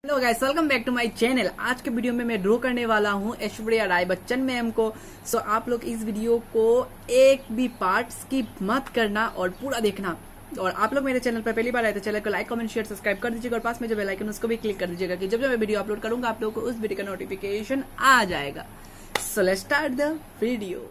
Hello guys, welcome back to my channel. आज के video में मैं ड्रॉ करने वाला हूँ ऐश्वर्या राय बच्चन मैम को। सो आप लोग इस वीडियो को एक भी पार्ट स्किप मत करना और पूरा देखना। और आप लोग मेरे चैनल पर पहली बार आए तो चैनल को लाइक कमेंट शेयर सब्सक्राइब कर दीजिएगा और पास में जो बेल आइकन उसको भी क्लिक कर दीजिएगा कि जब मैं वीडियो अपलोड करूंगा आप लोगों को उस वीडियो का नोटिफिकेशन आ जाएगा। So let's start the video.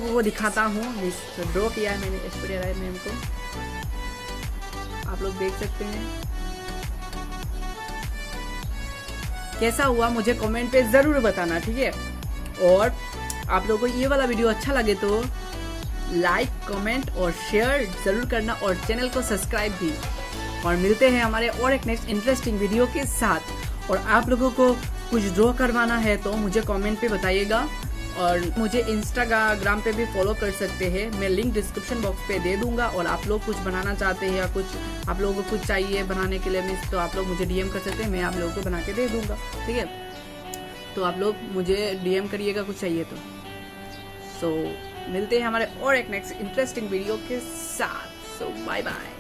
को दिखाता हूँ ड्रॉ किया है मैंने ऐश्वर्या राय मैम को, आप लोग देख सकते हैं। कैसा हुआ मुझे कमेंट पे जरूर बताना, ठीक है। और आप लोगों को ये वाला वीडियो अच्छा लगे तो लाइक कमेंट और शेयर जरूर करना और चैनल को सब्सक्राइब भी। और मिलते हैं हमारे और एक नेक्स्ट इंटरेस्टिंग वीडियो के साथ। और आप लोगों को कुछ ड्रॉ करवाना है तो मुझे कमेंट पे बताइएगा और मुझे इंस्टाग्राम पे भी फॉलो कर सकते हैं, मैं लिंक डिस्क्रिप्शन बॉक्स पे दे दूंगा। और आप लोग कुछ बनाना चाहते हैं या कुछ आप लोगों को कुछ चाहिए बनाने के लिए मिस, तो आप लोग मुझे डीएम कर सकते हैं, मैं आप लोगों को बना के दे दूंगा, ठीक है। तो आप लोग मुझे डीएम करिएगा कुछ चाहिए तो। सो मिलते हैं हमारे और एक नेक्स्ट इंटरेस्टिंग वीडियो के साथ। सो बाय बाय।